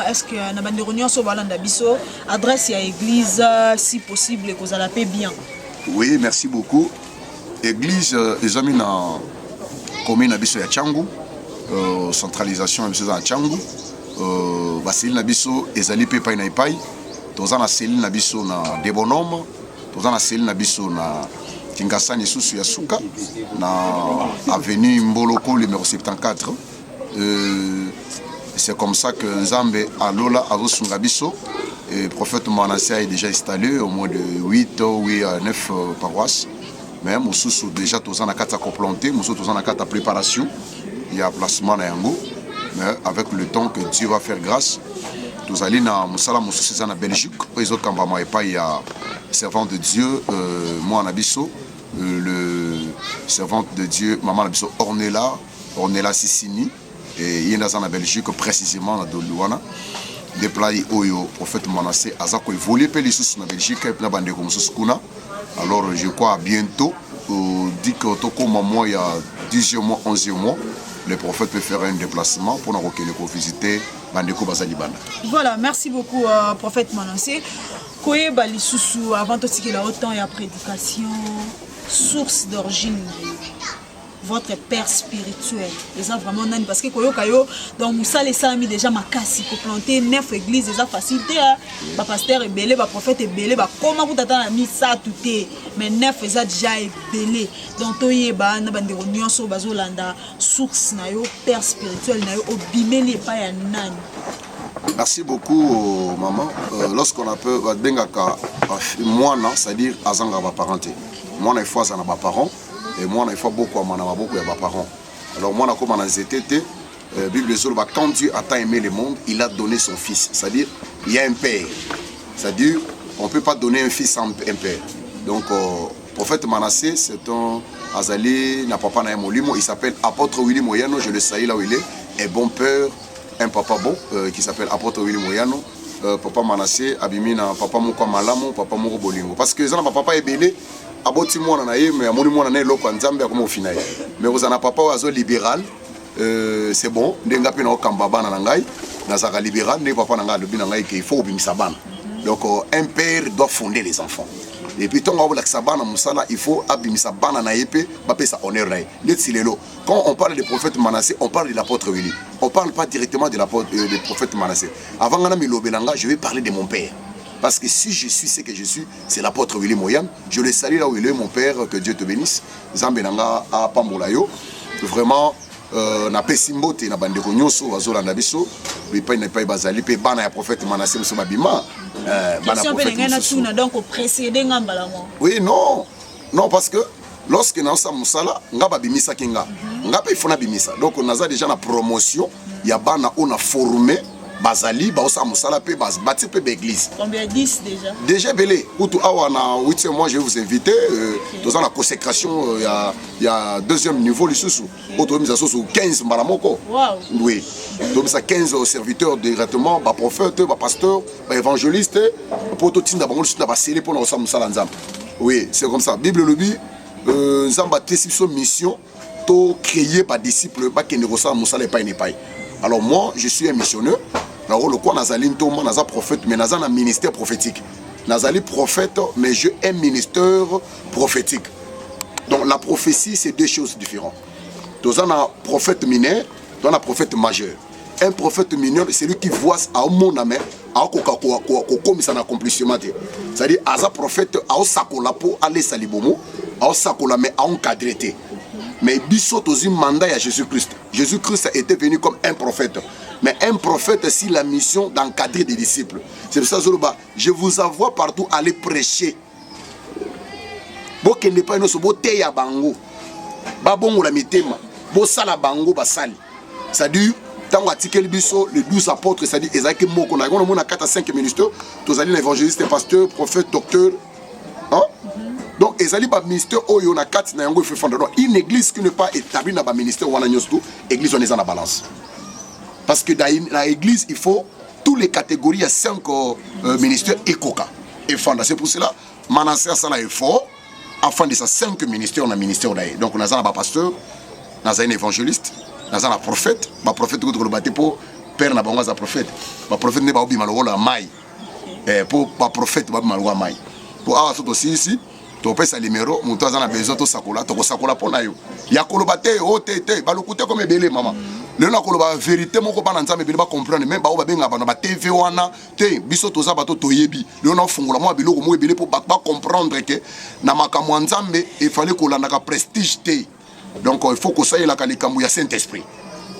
Est-ce que na bande réunion so balanda biso adresse à église si possible que vous allez bien? Oui, merci beaucoup. Église les amis na commune na biso ya Tchangu, centralisation biso na Tchangu, basili na biso ezali pe pai na ipai, toza na seli na biso na Debonome, toza na seli na biso na Kingasani susu ya Suka na avenue Mboloko numéro 74. C'est comme ça que Nzambe Alola Azosunga biso. Le prophète Manassia est déjà installé au moins de 8 ou 9 paroisses. Mais Moussou déjà tous en a 4 à complanter, Moussou tous en a 4 à préparation. Il y a placement à Yango. Mais avec le temps que Dieu va faire grâce, tous allés dans Moussala Moussou c'est en Belgique. Les autres Kambama et pas il y a servant de Dieu, moi en Abisso, le servante de Dieu, maman Abisso Ornella Sissini. Et il y a en Belgique précisément dans Doulouana. Déployé au prophète Manassé, Azako évolue les sous en Belgique et na bande comme Souskouna. Alors je crois bientôt, dit que comme moi il y a 10 mois, 11 mois, le prophète peut faire un déplacement pour nous visiter Bandeko Bazalibanda. Voilà, merci beaucoup prophète Manassé. Koye bali susu avant de tirer la autant et la prédication, source d'origine. Votre père spirituel, ils ont vraiment nani parce que koyo kayo donc Moussa les sami déjà makasi pour planter 9 églises déjà facilité ba pasteur est belé ba prophète est belé ba comment vous t'attendre misa tout mais 9 déjà déjà est belé donc toye ba na bande réunion so bazolanda source na yo père spirituel na yo obimeli pa ya nani. Merci beaucoup maman. Lorsqu'on a peu bengaka moi non, c'est-à-dire azanga ba parenté. Moi na fois ça na ba parents. Et moi, il faut beaucoup à mes parents. Alors moi, comme on a ZTT, Bible quand Dieu a tant aimé le monde, il a donné son fils. C'est-à-dire, il y a un père. C'est-à-dire, on ne peut pas donner un fils sans un père. Donc, prophète Manassé, c'est un Azali, n'a papa n'a molimo, il s'appelle apôtre Willy Moyano, je le sais là où il est, et bon père, un papa bon, qui s'appelle apôtre Willy Moyano. Papa Manassé, Abimina, papa Moko Malamo, papa Moko Bolingo. Parce que ça, papa est belé. Aboti mwana na ye mais amoni mwana na eloko nzambe akoma ofina ye mais vous en a papa azo libéral c'est bon ndenga pe na okamba bana na ngai na zaka libéral ne papa na ngai lobi na ngai qu'il faut obimisa bana donc un père doit fonder les enfants et puis tonga ola sabana musala il faut abimisa bana na yepe ba pe sa honneur na ye lelo quand on parle de prophète Manassé on parle de l'apôtre Willy on parle pas directement de l'apôtre du prophète Manassé avant ngana milobelanga je vais parler de mon père. Parce que si je suis ce que je suis, c'est l'apôtre Willy Moyan. Je le salue là où il est, mon père, que Dieu te bénisse. Zambenanga à Pambolayo. Vraiment, na pesimbote na bandeko nyoso wazolanda biso. Bipa ne pas bazali pe bana ya prophète Manassé muso babima. Bana prophète. Donc précédé ngambalamo. Oui, non. Non parce que lorsque na sa musala ngaba bimisa kinga. Ngaba ifona bimisa. Donc on a déjà la promotion, il y a bana on a formé Bazali, Baosa Moussala, bâti peu d'église. Combien 10 déjà? Déjà belé. Outou Awana, 8 mois, je vais vous inviter. Dans la consécration, il y a deuxième niveau, les sous. Autre mise à sous 15 Maramoko. Wow. Oui. Donc, ça 15 serviteurs directement, prophètes, pasteurs, évangélistes, pour tout le monde, pour nous pour nous Moussala Nzam. Oui, c'est comme ça. Bible le dit, Nzamba Tessipso mission, to créer par disciples, pas qu'il ne reçoit Moussala et pas une paille. Alors moi, je suis un missionnaire. Le quoi Nazali Ntoma, Naza prophète, mais Naza un ministère prophétique. Nazali prophète, mais j'ai un ministère prophétique. Donc la prophétie, c'est deux choses différentes. Dans un prophète mineur, dans un prophète majeur. Un prophète mineur, c'est lui qui voit à mon âme, à comme ça accomplissement. C'est-à-dire, à un prophète, à un sakolapo, à l'essalibomo, à un sakolame, à un cadreté. Mais Bissot aussi mandat à Jésus-Christ. Jésus-Christ était venu comme un prophète. Mais un prophète, c'est la mission d'encadrer des disciples. C'est pour ça, Zoroba, je vous envoie partout aller prêcher. Boke n'est pas une beauté à bango. Babongo la mitema. Bo sala bango basali. C'est-à-dire, tant article Bissot, les 12 apôtres, c'est-à-dire, Esaïe Moko, on a 4 à 5 ministères. Tous allez l'évangéliste, pasteur, prophète, docteur. Hein? Donc, ezali ba ministère oyo na kati na yango il faut fondre. Une église qui n'est pas établie na ba ministère wana nyosto, église on est en balance. Parce que dans l'église, il faut toutes les catégories, il y a 5 ministères ECOCA. Et c'est pour cela, Manassé a un effort afin de ces 5 ministères, on a ministère d'ailleurs. Donc, on a un pasteur, on a un évangéliste, on a un prophète, le prophète pour père na bango za prophète ba prophète ne ba obima lokola mai pour ba prophète ba obima lokola mai pour awa soto sisi to pesa numéro muto azana besoin to sakola to sakola pona yo ya koloba te o te ba lokute comme belé maman le na koloba vérité moko bana nzambe bele ba comprendre même ba o ba benga bana ba TV wana te biso to za bato to yebi le na fungola mo biloko mo belé pour ba comprendre que na makamwa nzambe il fallait kolanda ka prestige te donc il faut que ça y la kalikambu ya Saint-Esprit.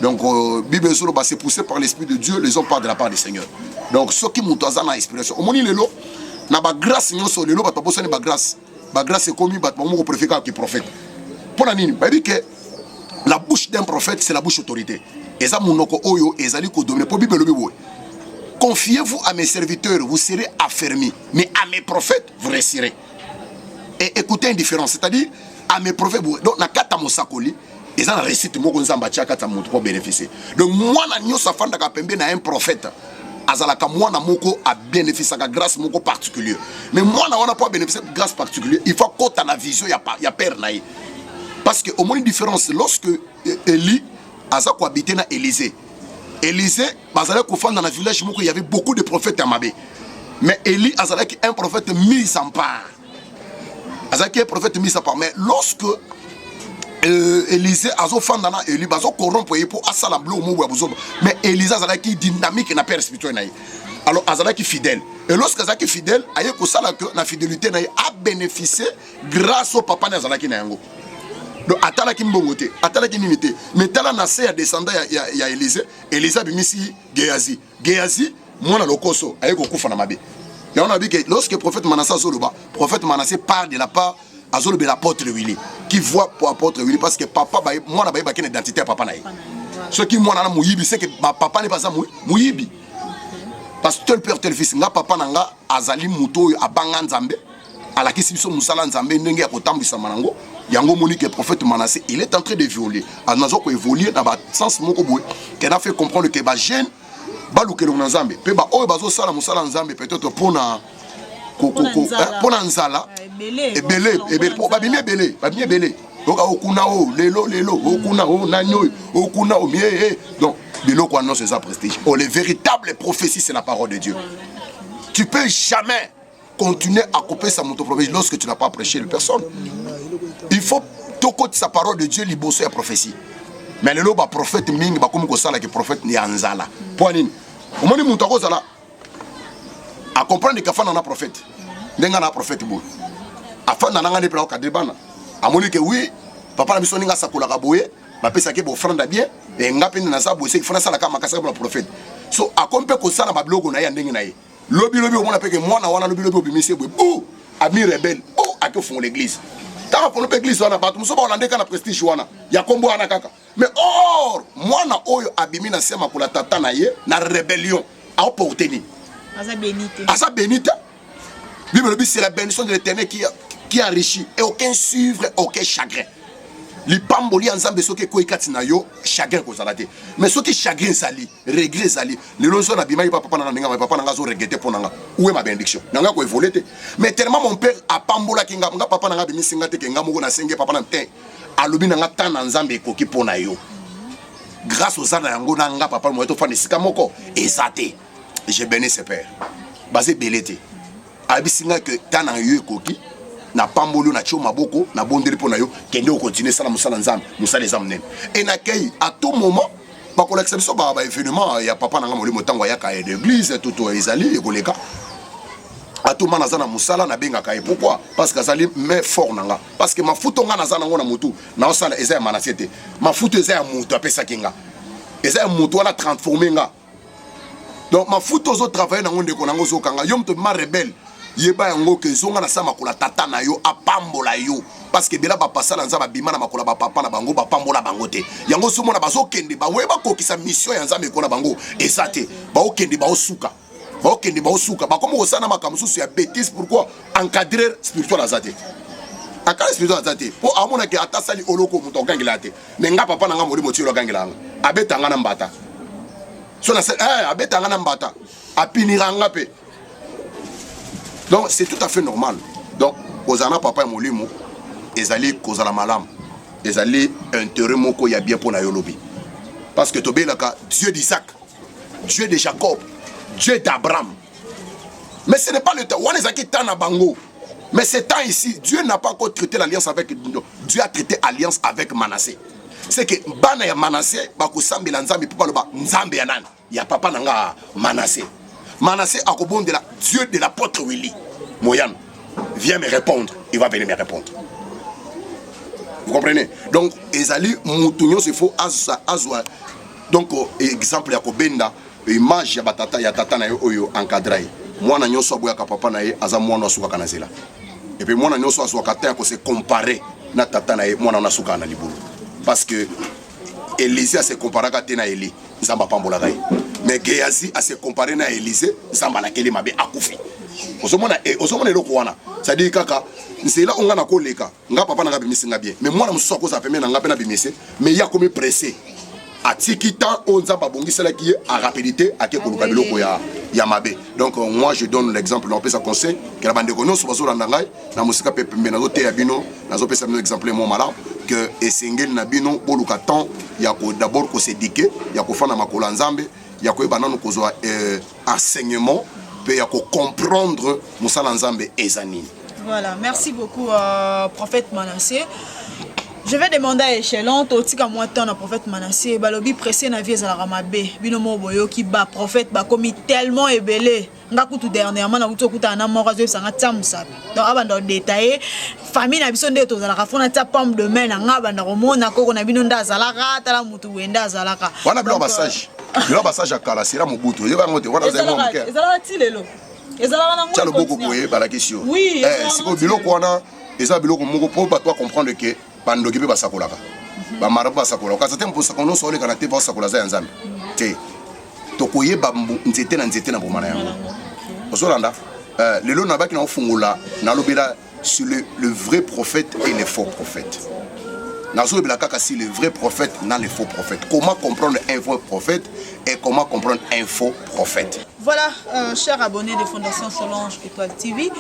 Donc Bible c'est poussé par l'Esprit de Dieu, les hommes parlent de la part du Seigneur. Donc ce qui mutaza na inspiration. Au moni lelo na ba grâce nyoso lelo ba bossa ni ba grâce. Ba grâce c'est comme ba mo préfet qui prophète. Pour la nini, ba dit que la bouche d'un prophète c'est la bouche autorité. Et ça monoko oyo ezali ko dominer pour Bible lobi. Confiez-vous à mes serviteurs, vous serez affermis, mais à mes prophètes vous resterez. Et écoutez une différence, c'est-à-dire à mes prophètes donc na kata mosakoli ils ont récité moko nzamba chaka ta montre pour bénéficier. Donc moi na nyo safanda ka pembe na un prophète azalaka moi na moko a bénéficier ka grâce moko particulier. Mais moi na wana pas bénéficier grâce particulière, il faut qu'on ta vision ya père naï. Parce que au moins une différence lorsque Élie aza ko habiter na Élysée. Élysée bazala ko fanda na village moko il y avait beaucoup de prophètes à Mabé. Mais Élie azalaki un prophète mis en part. Azalaki un prophète mis en part. Mais lorsque Élisée azo fandana Élie bazo corrompre pour asala blo mo wa bozo mais Élisée azalaki dynamique na père spirituel naï alors azalaki fidèle et lorsque azalaki fidèle aye ko sala que na fidélité naï a bénéficié grâce au papa na azalaki na yango donc atalaki mbongote atalaki nimité mais tala na se ya descendant ya Élisée Élisée bimisi Géasi mona lokoso aye ko kufa na mabe et on a vu que lorsque prophète Manassé azoloba prophète Manassé part de la part azolo be l'apôtre Willy qui voit pour apôtre Willy parce que papa moi na ba une identité à papa naï ce qui moi na muyibi c'est que ma papa n'est pas ça muyibi parce que tel père tel fils nga papa nanga azali muto abanga nzambe ala kisi biso musala nzambe ndenge ya kotambisa manango yango moni que prophète Manassé il est en train de violer anazo ko évoluer na ba sens moko boy qu'elle a fait comprendre que ba jeune ba lukelo na nzambe pe ba oyo bazo sala musala nzambe peut-être pona pona nzala ebele babimi ebele donc okuna o lelo okuna o nanyo okuna o mie donc biloko annonce c'est ça prestige oh les véritables prophéties c'est la parole de Dieu tu peux jamais continuer à couper sa montoprophétie lorsque tu n'as pas prêché les personnes il faut tokote sa parole de Dieu liboso ya prophétie mais lelo ba prophète mingi ba komi ko sala ke prophète ni anzala point omoni muntu akozala à comprendre que fana na prophète ndenga na prophète bo afana nanga ne pra ka debana amoni que oui papa na biso ninga sakola ka boye ba pesa ke bo franda bien et ngapi na sa bo se fana sala ka makasa ba prophète so akompe ko sala ba blogo na ya ndenge na ye lobi omona pe que mwana wana lobi obimisi bo bou ami rebelle oh a que font l'église ta ko no pe église wana batu muso ba olandeka na prestige wana ya kombo wana kaka mais or mwana oyo abimi na sema ko la tata na ye na rébellion a opportunité asa bénite Bible dit c'est la bénédiction de l'Éternel qui enrichit et aucun suivre aucun chagrin li pamboli ensemble ce que koikati na yo chagrin ko zalate mais ce qui chagrin sali regret sali le lonzo na bima papa na ninga papa na zo regretter ponanga où est ma bénédiction nanga ko évoluer mais tellement mon père a pambola kinga nga papa na bimi singa te kenga moko na senge papa na te alobi na nga tan na nzambe ko ki pona yo grâce aux ana yango na nga papa mo to fa nisika moko ezate j'ai béni ses pères basé belete abisinga que tan na yo ekoki na pambolo na choma boko na bondeli pona yo kende o continuer sala musala nzambe musala nzambe et na kei à tout moment ba ko l'exception ba événement ya papa na nga molimo tango ya ka l'église tout ezali ekoleka à tout moment na musala na benga ka pourquoi parce que azali mais fort nanga parce que mafuto nga na zana ngona mutu na osala eza ya manasiete mafuto eza ya mutu apesa kinga eza ya mutu wana transformer nga donc mafuto zo travailler na ngonde ko nango zo kanga yo mto ma rebelle yeba yango ke zonga na sama kula tata na yo apambola yo parce que bela ba pasala nzaba bima na makula ba papa na bango ba pambola bango te yango somo na bazo kende ba weba ko kisa mission ya nzambe ko na bango ezate ba okende ba osuka ba komo osana makamsusu ya bêtise pourquoi encadrer spirituel azate akala spirituel azate po amona ke atasali oloko muto gangela te mais nga papa na nga moli motiro gangela abeta nga na mbata so na abeta nga na mbata apinira nga pe. Donc c'est tout à fait normal. Donc, Ozana papa et molimo, ezali kozala malam, ezali intérêt moko ya bien pour na yolobi. Parce que tobé laka Dieu d'Isaac, Dieu de Jacob, Dieu d'Abraham. Mais ce n'est pas le temps. Mais ce temps ici, Dieu n'a pas encore traité l'alliance avec... Dieu a traité alliance avec Manassé. C'est que Bana ya Manassé, Bakusambi Lanzambi, Nzambi Yanan, il y a papa Nanga Manassé. Manassé a de la Dieu de l'apôtre Willy. Moyan, viens me répondre. Il va venir me répondre. Vous comprenez? Donc, Ezali, Moutounion, c'est faux, Azwa. Donc, exemple, il y a Kobenda, image, il y a Tata na yo encadré. Moi, je suis papa na ye, aza moi na suka kanazela. Et puis moi, je suis kata se comparer na Tata na ye, moi na suka na libulu. Parce que Élisée a se comparé à Tena Eli, Zamba Pambola. Mais Géazi a se comparé à Élisée, Zamba na Keli Mabe Akoufi. Osomona elokwana. C'est-à-dire kaka, c'est là on a koleka. Nga papa na bimisi nga bien. Mais moi na muso ko za peme na nga pena bimisi, mais il y a comme pressé. A tikitan on Zamba bongi cela qui est à rapidité à ke koluka biloko ya mabe. Donc moi je donne l'exemple on peut ça conseil que la bande kono so bazo landangai na musika pepe na zote ya bino na zo pesa bino exemple mon malade que esengel na bino boluka temps ya ko d'abord ko s'éduquer ya ko fana makola nzambe ya ko banano ko zo enseignement peut comprendre Moussala Nzambe et Zanine. Voilà, merci beaucoup prophète Manassé. Je vais demander à Échelon, totika moitan na prophète Manassé, balobi pressé na vie za la ramabe, binomo boyo ki ba prophète ba komi tellement ébélé. Nga kutu dernièrement na kutu kuta na mora zo sanga tsamusabi. Donc abanda détailler famille na biso ndeto za la rafona tsa pomme de main na nga banda romona koko na bino nda za la rata la mutu wenda za la ka. Wana blo passage. Blo passage akala sira mobutu. Yo ba ngote wana za mo mke. Ezala tilelo. Ezala na ngo. Tchalo boko koye ba la question. Oui, siko biloko wana eza biloko moko po ba toi comprendre que bando ki pe basakolaka. Ba marabu basakola. Ka satem posa kono so le kana te basakola za nzambe. Te. To koye ba nzete na bomana yango. Ozolanda lelo na baki na ofungula na lobela sur le vrai prophète et les faux prophètes. Nazo bela kaka si le vrai prophète na les faux prophètes. Comment comprendre un vrai prophète et comment comprendre un faux prophète? Voilà, chers abonnés de Fondation Solange Étoile TV,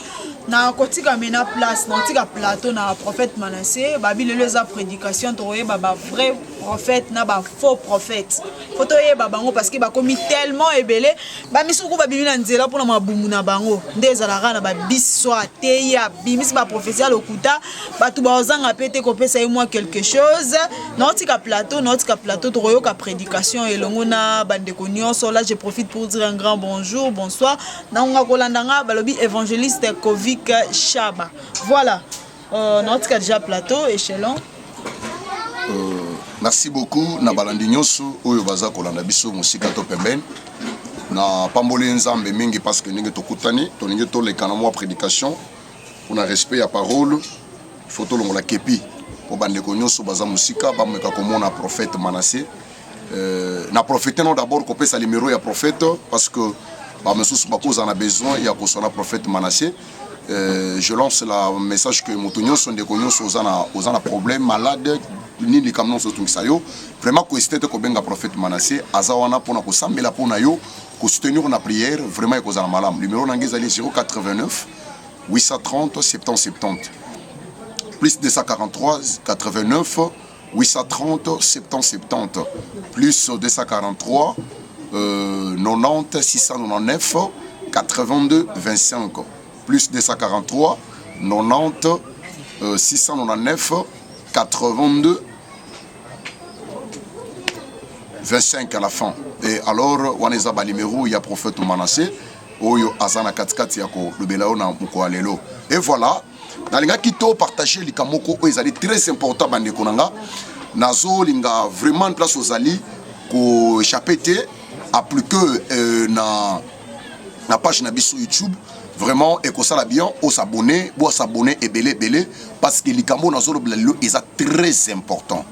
na kotika mena place, na kotika plateau na prophète Manassé, babi lelo za prédication toye ba vrai prophète na ba faux prophète. Fotoye ba bango parce que ba komi tellement ébélé, ba misuku ba bimina nzela pour na mabungu na bango. Ndezalaka na ba biso ateya, bimis ba prophétie lokuta, ba tu ba ozanga pété ko pesa moi quelque chose. Na kotika plateau toyo ka prédication et longo na bande nyonso. Là je profite pour dire un grand bonjour, bonsoir. Naunga kolandanga balobi évangéliste Kovik Chaba. Voilà. Notre déjà plateau Échelon. Merci beaucoup na balandi nyonso oyo baza kolanda biso musika to pembeni. Na pamboli nzambe mingi parce que ninge tokutani, to ninge to lekana moi prédication. On a respect ya parole. Photo longola kepi. Po bande ko nyonso baza musika ba meka komona prophète Manassé. Na prophète non d'abord qu'on peut sa numéro ya prophète parce que bah monsieur Soubakouz en a besoin il y a qu'on soit prophète Manassé. Je lance le message que Moutounion sont des connus aux en problème malade ni les camions sont tout ça yo vraiment que c'était que benga prophète Manassé azawana pour na ko sambela pour na yo ko soutenir na prière vraiment que za malam numéro nangezali 089 830 70 70 plus 243 89 830 70 70 plus 243 90 699 82 25 plus 243 90 699 82 25 à la fin. Et alors on est à numéro il y a prophète Manassé oyo azana katikati yako lobelao na mukoalelo. Et voilà nalinga kito partager likamoko o ezali très important bande konanga nazo linga vraiment place aux ali ko échapper à plus que na page na biso YouTube vraiment et ko sala bien au s'abonner et belé parce que likambo nazo lobelalo est très important,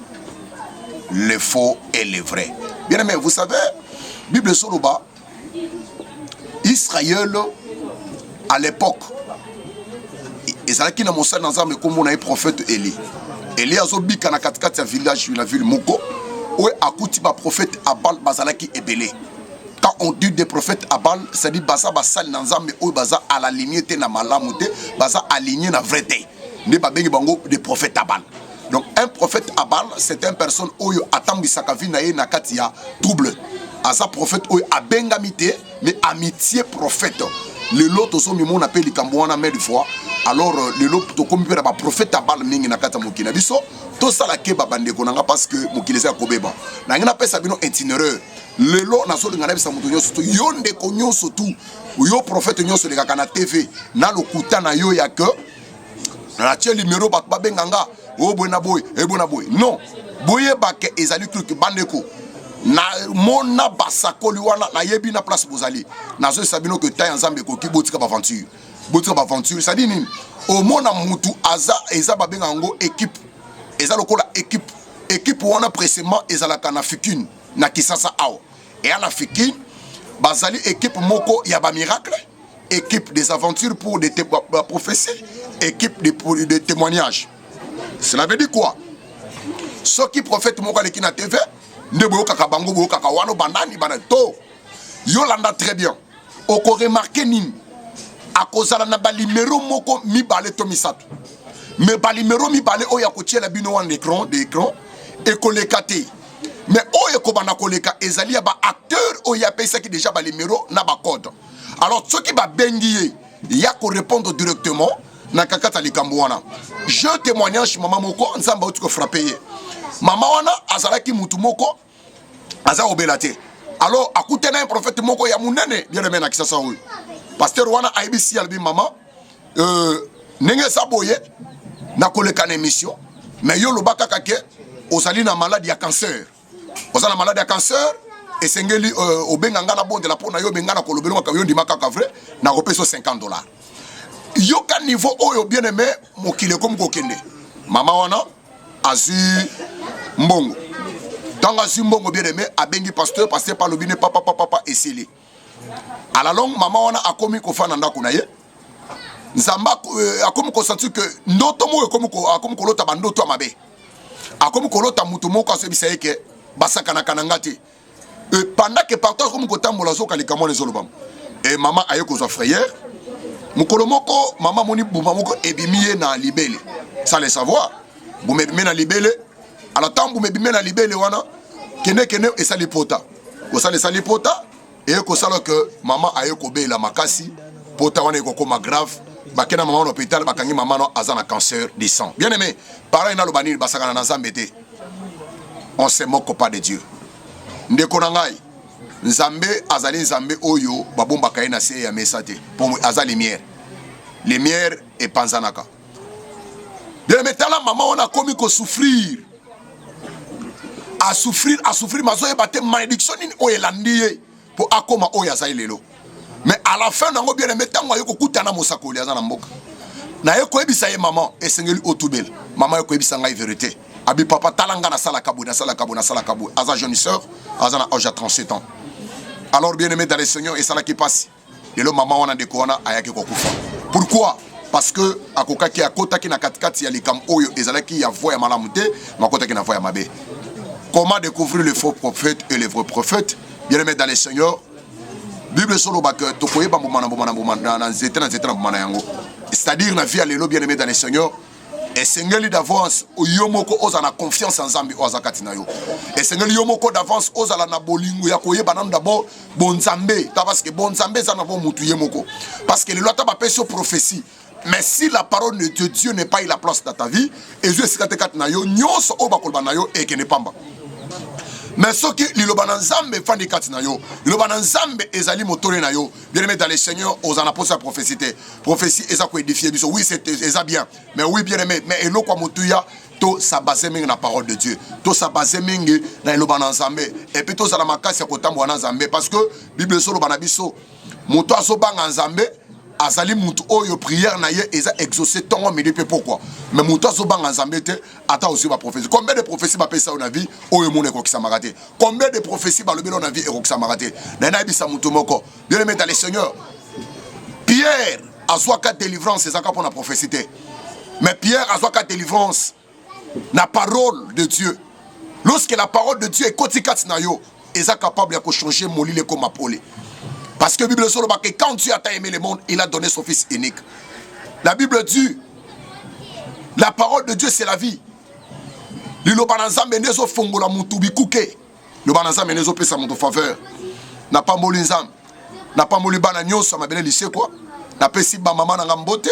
le faux et le vrai. Bien aimé, vous savez Bible soloba Israël à l'époque ezalaki na mosala nzambe kombo na prophète Eli azobika na katikati ya village la ville moko où akuti ba prophète Abal bazalaki ebele. Quand on dit des prophètes Abal, c'est dit baza basali na nzambe ou baza à la lignée te na malamu te, baza aligné na vrai te. Ne ba bengi bango des prophètes Abal. Donc un prophète Abal, c'est une personne oyo atambisaka vi na ye na kati ya trouble. asa prophète oyo abengamite mais amitié prophète le lot tozo mi mon appelle likambwana mais des fois alors le lot to comme pe ba prophète abal mingi na kata mokina biso to sala ke ba bande ko nanga parce que mokile za kobeba na ngina pesa bino itinéraire le lot na so ngana bisa muto nyoso to yonde ko nyoso tu yo prophète nyoso le kaka na TV na lokuta na yo ya que na tie numéro ba benganga o bona boy e bona boy non boye ba ke ezali truc bandeko na mona basakoli wana na yebi na place bozali nazo sabino que ta nzambe ko ki botika ba aventure ça dit nini o mona mutu aza eza ba benga ngo équipe eza lokola équipe wana précisément ezala kana fikine na kisasa awo et à la fikine bazali équipe moko ya ba miracle équipe des aventures pour des prophéties équipe de témoignages cela veut dire quoi ceux qui prophète moko aleki na TV nde boyo kaka bango boyo kaka wano bandani bana to yolanda très bien oko remarquer nini akozala na balimero moko mibale to misato mais balimero mibale oya kotiela bino wan l'écran et koleka te mais oya ko bana koleka ezali ya ba acteur oya pesa ki déjà balimero na ba code alors ceux qui ba bengiye ya ko répondre directement na kakata likambo wana je témoignage mama moko nzamba otiko frapper mama wana azalaki mutu moko aza obelate alors akutena un prophète moko ya munene bien aimé na kisasa oyo pasteur wana IBC albi mama nenge saboye na koleka na émission mais yo lobaka kake ozali na maladie ya cancer ozala maladie ya cancer esengeli obenganga na bonde la pona yo bengana kolobelo ka yo ndima kaka vrai na kopeso $50 yo ka niveau oyo bien aimé mokile comme kokende mama wana azu mbongo tanga azu mbongo bien aimé abengi pasteur par le bine papa esili à la longue mama wana akomi kofana ndako na ye nzamba akomi ko sentir que ndoto mo akomi kolota bandoto amabe akomi kolota mutu moko asebisa yeke basaka na kananga te pendant que partout akomi kotambola zo kalika mo les olobam et mama aye ko zo frère mukolo moko mama moni buma moko ebimiye na libele sans le savoir bume bimena libele ala tambu me bimena libele wana kene esali pota ko sali pota et ko sala que mama aye ko bela makasi pota wana ko koma grave bakena mama na hôpital bakangi mama no azana cancer du sang bien aimé parents na lobani basaka na nzambe on se moque pas de Dieu ndeko na ngai nzambe azali nzambe oyo babomba kaina se ya mesate pour azali lumière et panzanaka de metala maman on a commis ko souffrir à souffrir mazo e batte malédiction ni oyelandiye pour akoma oya zailelo mais à la fin nango bien metango yoko kutana mosakoli azana mboka na yeko ebisa ye maman esengeli otubel maman yeko ebisa ngai vérité abi papa talanga na sala kabu aza jeune sœur azana âge à 37 ans alors bien aimé dans le Seigneur et ça là qui passe et le maman on a de kona ayaki kokufa pourquoi parce que akokaki akotaki na katikati ya likam oyo ezalaki ya voix ya malamu te makotaki na voix ya mabe. Comment découvrir le faux prophète et le vrai prophète? Bien aimé dans le Seigneur, Bible solo bak tokoye ba mbomana na nzete na mbomana yango, c'est-à-dire na vie à l'élo bien aimé dans le Seigneur. Et sengeli d'avance yomoko ozana confiance en Zambi ozakati na yo. Et sengeli yomoko d'avance ozala na bolingo ya koyeba nan d'abord bon Nzambe, parce que bon Nzambe za na bon mutu yemoko. Parce que le loi ta ba peso prophétie. Mais si la parole de Dieu n'est pas eu la place dans ta vie, et Dieu est kat na yo nyonso o bakolba na yo et que ne pamba. Mais ce qui liloba Nzambe fandi kat na yo, liloba Nzambe ezali motore na yo. Bien aimé dans le Seigneur, ozana posa prophétie. Prophétie eza ko édifier biso. Oui, c'est eza bien. Mais oui bien aimé, mais elo kwa motuya to sa base mingi na parole de Dieu. To sa base mingi na liloba Nzambe. Et puis to sa la makasi ya kotambo na Nzambe parce que Bible solo bana biso moto azobanga Nzambe azali mutu oyo prière na ye eza exaucé tongo midi pe pourquoi mais mutu azobanga Nzambe te ata aussi ba prophétie. Combien de prophéties ba pesa na vie oyo mone ko kisa magate, combien de prophéties ba lobelo na vie ko kisa magate na na bisa mutu moko bien aimé dans le Seigneur. Pierre azwaka délivrance ezaka pour la prophétie, mais Pierre azwaka délivrance na parole de Dieu. Lorsque la parole de Dieu est kotikat na yo eza capable de changer molile comme apolé. Parce que la Bible dit que quand Dieu a aimé le monde, il a donné son Fils unique. La Bible dit, la parole de Dieu c'est la vie. Le banazam et les opés ça mon faveur. N'a pas moli nzam. N'a pas moli bana nyonso ma belle lycée quoi. N'a pas si ba maman na mbote.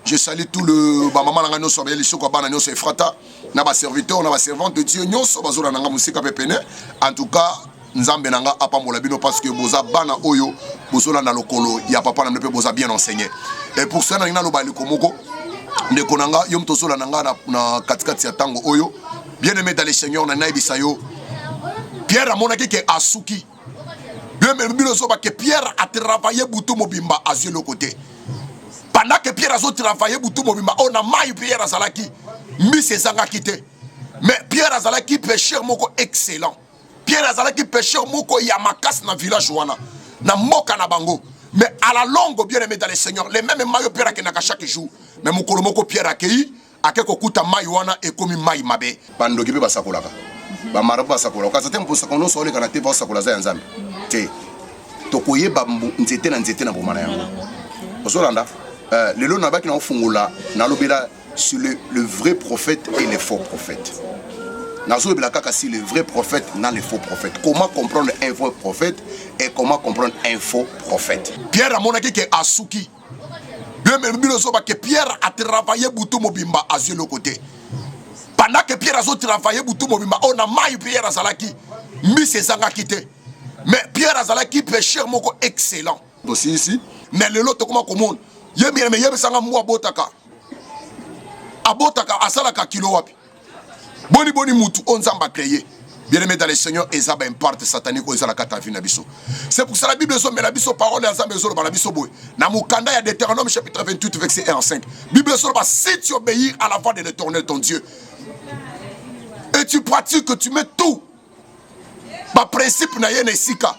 Je salue tout le ba maman na nyonso ba lycée quoi bana nyonso efrata. Na ba serviteur, na ba servante de Dieu nyonso bazola na musika pepene. En tout cas, nzambe nanga apambola bino parce que boza bana oyo bozola na lokolo ya papa na mpe boza bien enseigné. Et pour ça na lo bali komoko de konanga yom tozola nanga na katikati ya tango oyo. Bien aimé dans les seigneurs na naibisa yo. Pierre amonaki ke asuki. Bien aimé que Pierre a travaillé boutou mobimba à le côté. Pendant que Pierre a travaillé boutou mobimba, on a maï Pierre Azalaki. Mi se zanga quitté. Mais Pierre Azalaki pêcheur moko excellent. Pierre Azalaki pêcheur moko yamakas na village wana. Na moka na bango. Mais à la longue, bien aimé dans les seigneurs, les mêmes maillots Pierre qui n'a chaque jour. Mais mon kolomoko Pierre accueilli, a quelque kuta maï wana et comme maï mabe. Bando qui peut pas sakolaka. Ba marabu sakola. Quand c'était pour ça qu'on se les te va sakola za nzambe. Te. Tokoye bambu nzete na bomana yango. Ozolanda. Le lo na baki na ofungula na lobela sur le vrai prophète et les faux prophètes. Nazo bela kaka si le vrai prophète na les faux prophètes. Comment comprendre un vrai prophète et comment comprendre un faux prophète. Pierre amonaki ke asuki. Bien même que Pierre a travaillé boutou mobimba à le côté. Pendant que Pierre a travaillé boutou mobimba, on a maï Pierre Azalaki. Mi se zanga quitté. Mais Pierre Azalaki pêcheur moko excellent. Aussi ici. Mais le lot comment commande. Yemi sanga mwa botaka. Abotaka asalaka kilo wapi. Boni mutu on zamba créé. Bien aimé dans les seigneurs, ezaba imparte satanique aux ala katafi na biso. C'est pour ça la Bible so mais la biso parole ya nzambe zo na biso boy. Na mukanda ya Deutéronome chapitre 28 verset 1 à 5. Bible so ba si tu obéis à la voix de l'Éternel ton Dieu. Et tu pratiques que tu mets tout. Ba principe na yene sika.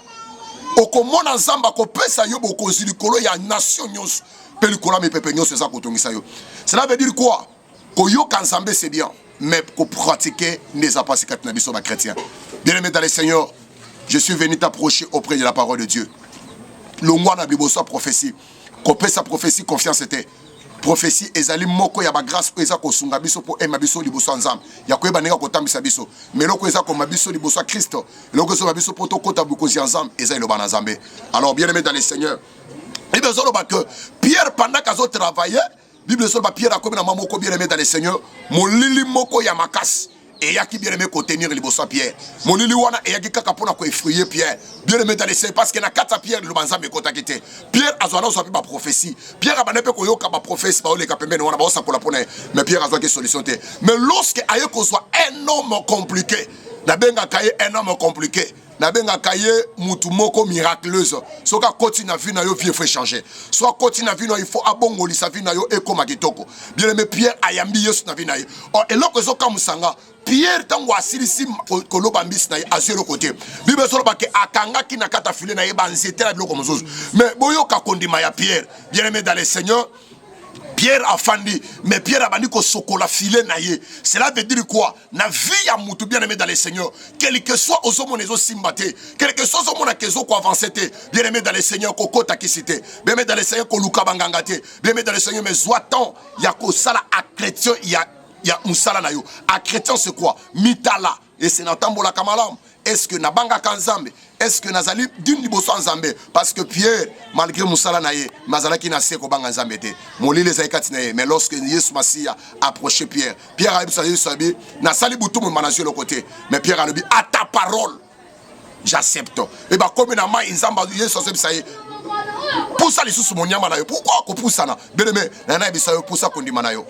Okomona nzamba ko pesa yo boko zilikolo ya nation nyonso. Pelikola me pepe nyonso za kotongisa yo. Cela veut dire quoi? Koyoka nzambe c'est bien. Mais pour pratiquer les apôtres chrétiens. Bien-aimé dans les seigneurs, je suis venu t'approcher auprès de la parole de Dieu. Le mois na Bible soit prophétie. Qu'on sa prophétie, confiance était. Prophétie, ezali moko ya ba grâce eza ko sunga biso po emabiso liboso nzambe. Ya ko eba nenga ko tambisa biso. Mais loko eza ko mabiso liboso Christ. Loko so mabiso poto kota bukozi nzambe eza lo bana nzambe. Alors bien-aimé dans les seigneurs, il besoin que Pierre pendant qu'azo travaillait Bible sur le Pierre a comme maman moko bien aimé dans les seigneurs, mon lili moko ya makas et ya qui bien aimé contenir les bossa Pierre. Mon lili wana et ya qui kaka pona ko effrayer Pierre. Bien aimé dans les seigneurs parce que na kata Pierre le banza me kontakité. Pierre azwana so ba prophétie. Pierre a pe ko yoka ba prophétie ba ole ka pembeni wana ba sa ko la pona mais Pierre azwa ke solution té. Mais lorsque aye ko soit un homme compliqué, na benga kaye un homme compliqué. Na benga kaye mutu moko miraculeuse soka continue vie na yo vie faut changer soit continue vie na il faut abongoli sa vie na yo e koma kitoko bien aimé Pierre ayambi yesu na vie na ye or eloko soka musanga Pierre tango asilisi koloba mbisi na ye azelo côté bible solo ba ke akanga ki na kata file na ye ba nzete na biloko mozozo mais boyoka kondima ya Pierre bien aimé dans les seigneurs Pierre a fandi, mais Pierre a bani ko sokola filé naïe. Cela veut dire quoi? Na vie ya mutu bien aimé dans les seigneurs. Quel que soit aux hommes les simbate, quel que soit aux hommes qui ont avancé, bien aimé dans les seigneurs koko takisite, bien aimé dans les seigneurs ko luka bangangate, bien aimé dans les seigneurs mais zoatan ya ko sala a chrétien ya musala na yo. A chrétien c'est quoi? Mitala et c'est natambola kamalam. Est-ce que nabanga kanzambe? Est-ce que nazali d'une liboso nzambe? Parce que Pierre malgré musala na ye mazalaki na seko banga nzambe te. Molile zaikati na ye mais lorsque Yesu Masia approché Pierre a dit ça Yesu abi na sali butu mo manazio le côté mais Pierre a dit à ta parole j'accepte. Et bah comme na ma nzamba Yesu asebi ça ye pour ça les sous mon nyama na yo pourquoi ko pour ça na bien-aimé na bisa yo pour ça kondima na yo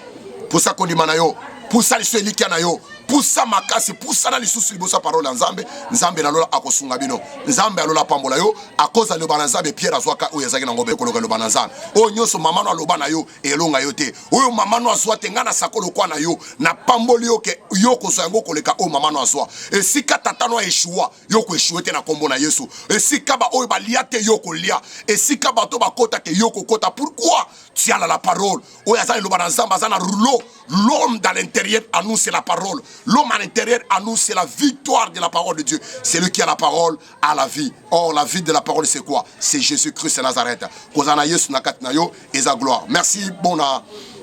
pour ça kondima na yo pour ça les likia na yo pour ça makasi pour ça na lisusu libosa parole nzambe nzambe na lola akosunga bino nzambe alola pambola yo a cause le banazambe Pierre azwaka o yazaki na ngombe koloka le banazambe o nyoso mama no aloba na yo elonga yo te o mama no azwa te ngana sakolo kwa na yo na pamboli yo ke yo ko so yango koleka o mama no azwa e sika tata no eshua yo ko eshua te na kombo na Yesu e sika ba o ba lia te yo ko lia e sika ba to ba kota ke yo ko kota pourquoi tu as la parole o yazaki le banazambe azana rouleau l'homme dans l'intérieur annonce la parole. L'homme à l'intérieur annonce c'est la victoire de la parole de Dieu. C'est lui qui a la parole à la vie. Or, la vie de la parole, c'est quoi? C'est Jésus-Christ de Nazareth. Kozana Yesu na katnayo et sa gloire. Merci, bon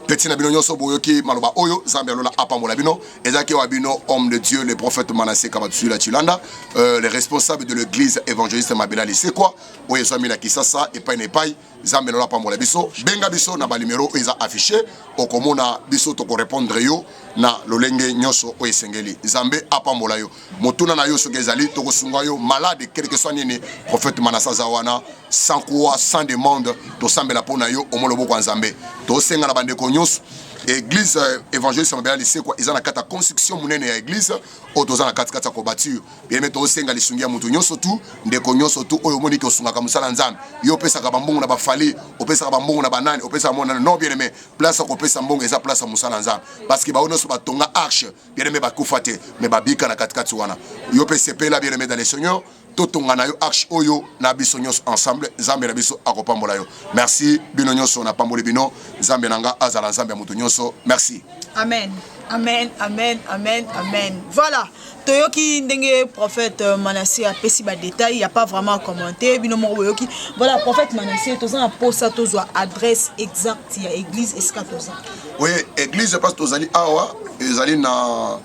petit na bino nyonso boyoki maloba oyo Nzambe alola apambola bino ezaki wa bino homme de Dieu le prophète Manassé Kabatsula Chilanda les responsables de l'église évangéliste Mabela c'est quoi oyo ezami na Kisasa epai na epai Nzambe alola apambola biso benga biso na ba numéro eza affiché okomona biso to répondre yo na lolenge nyonso oyo esengeli Nzambe apambola yo motuna na yo soki ezali tokosunga yo malade quel que soit nini prophète Manassé Zawana sans quoi sans demande to sambela pona yo omolobo kwa Nzambe to senga na bandeko nyonso église évangéliste Mabela c'est quoi ils ont la kata construction munene ya église otoza na kati kati ko bâtir bien mais to senga lisungia mutu nyonso tu ndeko nyonso tu oyo moni ko sunga ka musala Nzambe yo pesa ka bambongo na bafali opesa ka bambongo na banani opesa mona non bien mais place ko pesa mbongo eza place musala Nzambe parce que ba ono so batonga arche bien mais ba kufate mais babika na kati kati wana yo pesa pela bien mais dans les seigneurs totonga na yo arche oyo na biso nyonso ensemble Nzambe na biso akopambola yo merci bino nyonso na pamboli bino Nzambe nanga azala Nzambe ya mutu nyonso merci amen amen amen amen amen voilà toyoki ndenge prophète Manassé a pesi ba détail il y a pas vraiment à commenter bino mo yoki voilà prophète Manassé toza na posa tozwa adresse exacte ya église escatoza oui église parce que tozali awa ezali na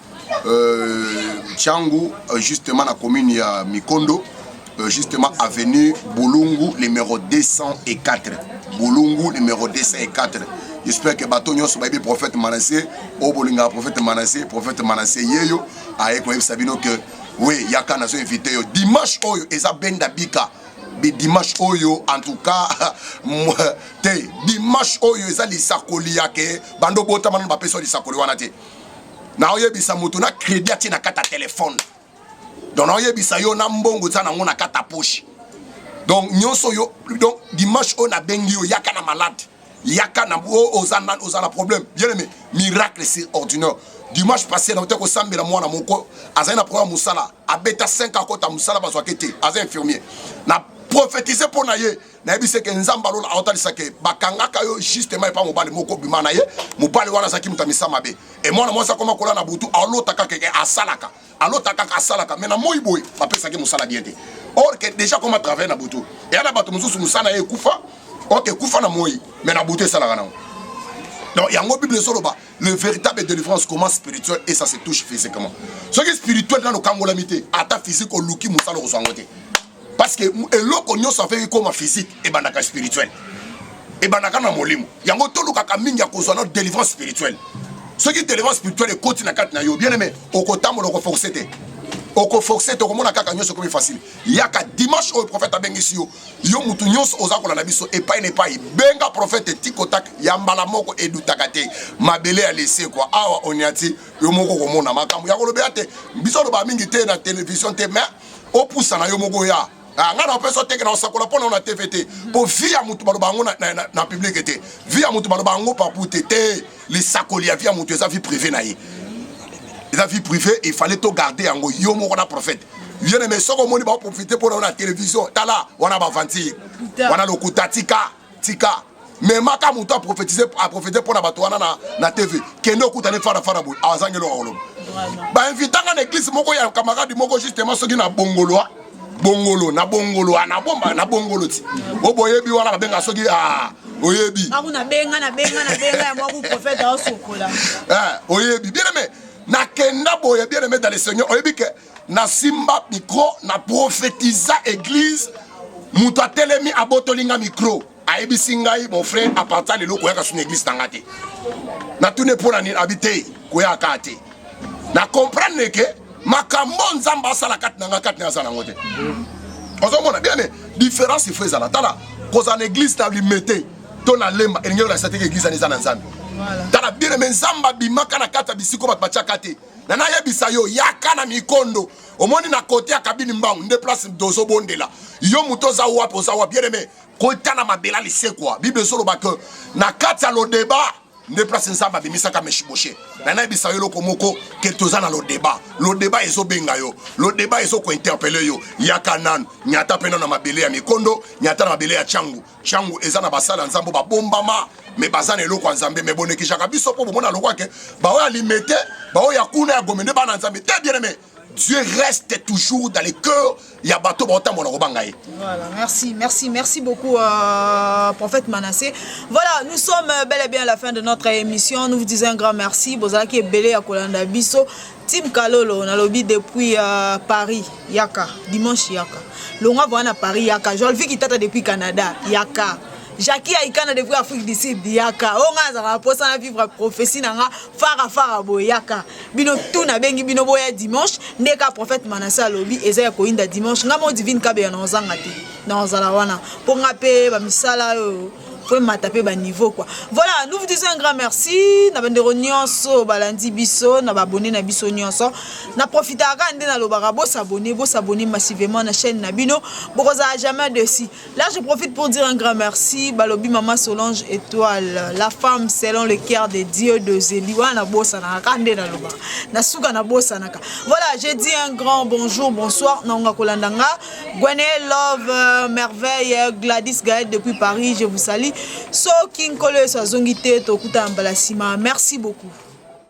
Tchangu, justement la commune ya Mikondo, justement avenue Boulungu numéro 204. Boulungu numéro 204. J'espère que Batonio soit le prophète Manassé, au Bolinga prophète Manassé yeyo, avec moi Sabino que oui, il y a qu'à nous inviter dimanche oyo eza benda bika. Dimanche oyo en tout cas dimanche oyo eza lisakoli yake bando bota manu ba peso lisakoli wana te. Na oyebisa mutu na crédit ati na kata téléphone donc na oyebisa yo na mbongo za na ngona kata poche donc nyonso yo donc dimanche on a bengi yo yaka na malade yaka na ozana problème bien aimé miracle c'est ordinaire dimanche passé na oteko sambela mwana moko azana na programme musala abeta 5 akota musala bazwa kete azan infirmier na prophétiser pour na ye na yebise ke Nzamba lola aotalisa ke bakangaka yo justement pa mobali moko bima na ye mobali wana zaki mutamisa mabe et mwana mwasa koma kola na butu alotaka keke alotaka asalaka mais na moyiboy apesa ke musala bien te or que déjà comment travailler na butu et ana bato mususu musana ye kufa ok kufa na moyi mais na butu esala kana donc yango bible soloba le véritable délivrance commence spirituel et ça se touche physiquement ce qui est spirituel dans le kangolamité ata physique oluki musala kozangote parce que eloko nyonso afeki comme physique et bandaka spirituel et bandaka na molimo yango toluka ka mingi ya kozwa na délivrance spirituelle ce qui délivrance spirituelle ekoti na kati na yo bien aimé okotambola okoforce te okoforce te okomona kaka nyonso comme facile yaka dimanche oyo prophète abengisi yo mutu nyonso oza kolanda biso epai na epai benga prophète tikotak ya mbala moko edutaka te mabele ya lese kwa awa oniati yo moko komona makambo ya kolobela te biso loba mingi te na télévision te mais opusa na yo moko ya ngana peso teke na osakola pona na TVT po via mutu baloba ngo na public te via mutu baloba ngo papute te les sakoli ya via mutu eza vie privée na ye eza vie privée il fallait to garder yango yo moko na prophète bien mais soko moni ba profiter pour na télévision tala wana ba vantir wana lokuta tika mais maka mutu a prophétiser pour na bato wana na TV kende okuta ne fara boy azangelo olo ba invitanga na église moko ya camarade moko justement soki na bongolo na bongolo ti oboyebi wana babenga soki oyebi akuna benga ya moko prophète asokola oyebi bien aimé na kenda boye bien aimé dans le Seigneur oyebi que na simba micro na prophétisa église mutu atelemi abotolinga micro ayebisi ngai mon frère à partir de loko yaka sur église tangate na tune pona ni habiter koyaka te na comprendre que makambo Nzamba asala kati na kati na asala ngote ozomona bien mais différence il faisait la tala cause en église na limité to na lemba elingi na cette église na Nzambe voilà tala bien mais Nzamba bimaka na kata bisiko bat bachaka te na na yebisa yo yaka na mikondo omoni na côté ya kabini mbangu nde place dozo bondela yo mutoza wapi ozawa bien mais côté na mabela lisekwa bible solo ba que na kata lo débat ne place Nzamba bimisaka meshiboshe na na bisa yo loko moko que tozana lo débat ezo benga yo lo débat ezo ko interpeller yo yaka nan nyata pena na mabele ya mikondo nyata na mabele ya changu ezana basala Nzambo ba bombama mais bazana eloko Nzambe mais bonekishaka biso po bomona lokwa ke ba o alimete ba o ya kuna ya gomende bana Nzambe te bien aimé Dieu reste toujours dans les cœurs. Yabato Bota Monobangaï. Voilà, merci beaucoup, prophète Manassé. Voilà, nous sommes bel et bien à la fin de notre émission. Nous vous disons un grand merci. Bozaki est belé à Kolanda Bisso. Tim Kalolo, on a lobby depuis Paris, Yaka, dimanche Yaka. Longa voit à Paris, Yaka. Je le vis qui tata depuis Canada, Yaka. Jackie Aikana depuis Afrique du Sud, Yaka. On a posé à vivre prophétie, nanga fara boyaka. Bino tout na bengi bino boya dimanche. Neka prophète Manassé lobby ezaya koinda dimanche. Ngamo divine kabe na ozangati. Na ozalawana. Pour ngape ba misala faut m'ataper bas niveau quoi. Voilà, nous vous disons un grand merci. Na bandero nyonso balandi biso, na abonné na biso nyonso. Na profitaka ndé na lobara bo s'abonner massivement na chaîne Nabino. Bokoza jamais dessus. Là je profite pour dire un grand merci. Balobi Maman Solange Étoile, la femme selon le cœur de Dieu de Zéliwa na bossa na kande na loba. Na suka na bossa naka. Voilà, j'ai dit un grand bonjour, bonsoir na nga kolandanga. Gwené Love Merveille Gladys Gaël depuis Paris, je vous salue. So King Kole Sazongite Tokuta Ambalasima. Merci beaucoup.